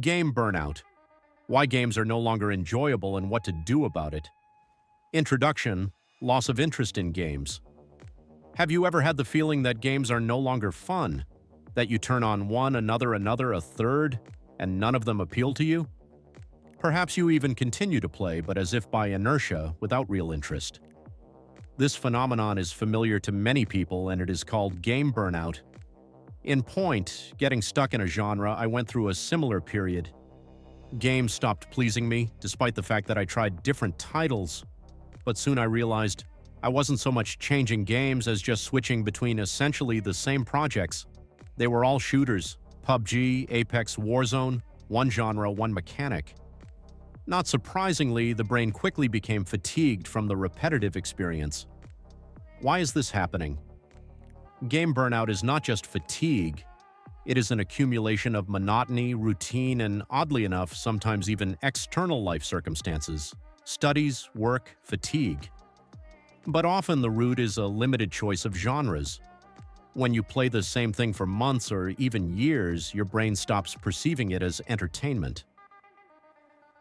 Game burnout. Why games are no longer enjoyable and what to do about it. Introduction. Loss of interest in games. Have you ever had the feeling that games are no longer fun? That you turn on one, another, a third, and none of them appeal to you? Perhaps you even continue to play, but as if by inertia, without real interest. This phenomenon is familiar to many people, and it is called game burnout. In point, getting stuck in a genre, I went through a similar period. Games stopped pleasing me, despite the fact that I tried different titles. But soon I realized I wasn't so much changing games as just switching between essentially the same projects. They were all shooters: PUBG, Apex, Warzone, one genre, one mechanic. Not surprisingly, the brain quickly became fatigued from the repetitive experience. Why is this happening? Game burnout is not just fatigue. It is an accumulation of monotony, routine, and oddly enough, sometimes even external life circumstances. Studies, work, fatigue. But often the root is a limited choice of genres. When you play the same thing for months or even years, your brain stops perceiving it as entertainment.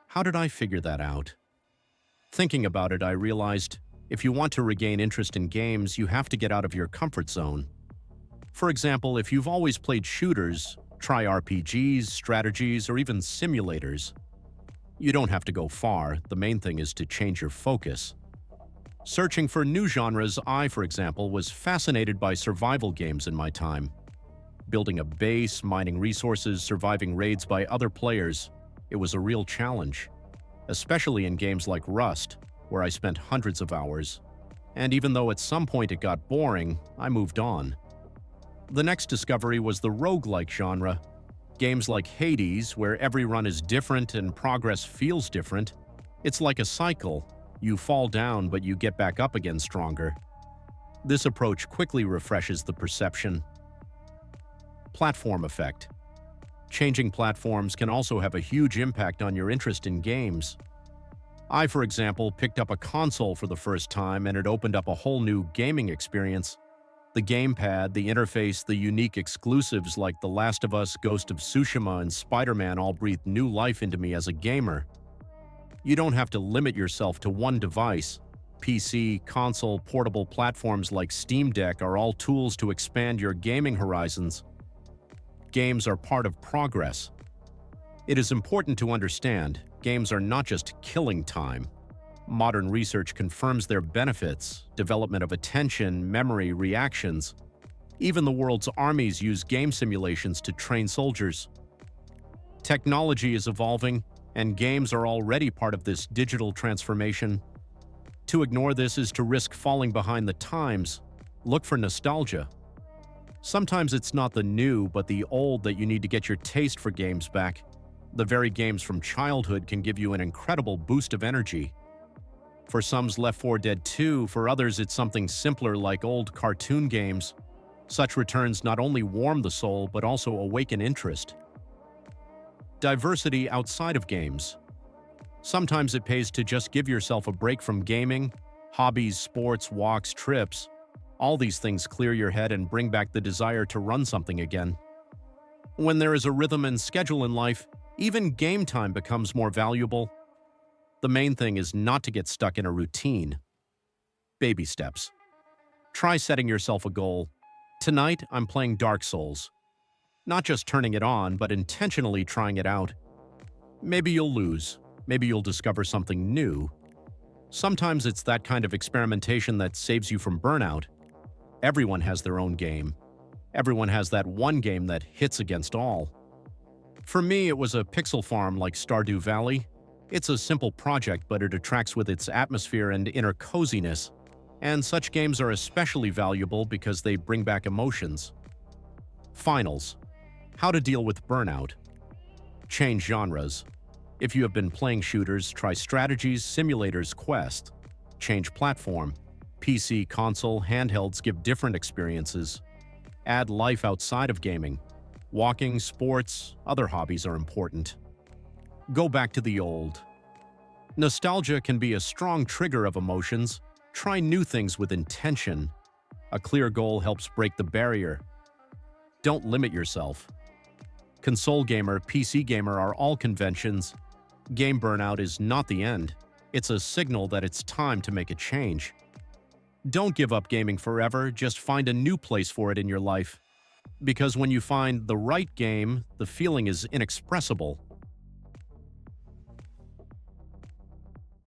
How did I figure that out? Thinking about it, I realized if you want to regain interest in games, you have to get out of your comfort zone. For example, if you've always played shooters, try RPGs, strategies, or even simulators. You don't have to go far. The main thing is to change your focus. Searching for new genres, I, for example, was fascinated by survival games in my time. Building a base, mining resources, surviving raids by other players. It was a real challenge, especially in games like Rust, where I spent hundreds of hours. And even though at some point it got boring, I moved on. The next discovery was the roguelike genre. Games like Hades, where every run is different and progress feels different. It's like a cycle. You fall down, but you get back up again stronger. This approach quickly refreshes the perception. Platform effect. Changing platforms can also have a huge impact on your interest in games. I, for example, picked up a console for the first time and it opened up a whole new gaming experience. The gamepad, the interface, the unique exclusives like The Last of Us, Ghost of Tsushima, and Spider-Man all breathed new life into me as a gamer. You don't have to limit yourself to one device. PC, console, portable platforms like Steam Deck are all tools to expand your gaming horizons. Games are part of progress. It is important to understand, games are not just killing time. Modern research confirms their benefits: development of attention, memory, reactions. Even the world's armies use game simulations to train soldiers. Technology is evolving, and games are already part of this digital transformation. To ignore this is to risk falling behind the times. Look for nostalgia. Sometimes it's not the new, but the old that you need to get your taste for games back. The very games from childhood can give you an incredible boost of energy. For some's Left 4 Dead 2, for others it's something simpler like old cartoon games. Such returns not only warm the soul, but also awaken interest. Diversity outside of games. Sometimes it pays to just give yourself a break from gaming. Hobbies, sports, walks, trips. All these things clear your head and bring back the desire to run something again. When there is a rhythm and schedule in life, even game time becomes more valuable. The main thing is not to get stuck in a routine. Baby steps. Try setting yourself a goal. Tonight, I'm playing Dark Souls. Not just turning it on, but intentionally trying it out. Maybe you'll lose. Maybe you'll discover something new. Sometimes it's that kind of experimentation that saves you from burnout. Everyone has their own game. Everyone has that one game that hits against all. For me, it was a pixel farm like Stardew Valley. It's a simple project, but it attracts with its atmosphere and inner coziness. And such games are especially valuable because they bring back emotions. Finals. How to deal with burnout. Change genres. If you have been playing shooters, try strategies, simulators, quest. Change platform. PC, console, handhelds give different experiences. Add life outside of gaming. Walking, sports, other hobbies are important. Go back to the old. Nostalgia can be a strong trigger of emotions. Try new things with intention. A clear goal helps break the barrier. Don't limit yourself. Console gamer, PC gamer are all conventions. Game burnout is not the end. It's a signal that it's time to make a change. Don't give up gaming forever, just find a new place for it in your life. Because when you find the right game, the feeling is inexpressible.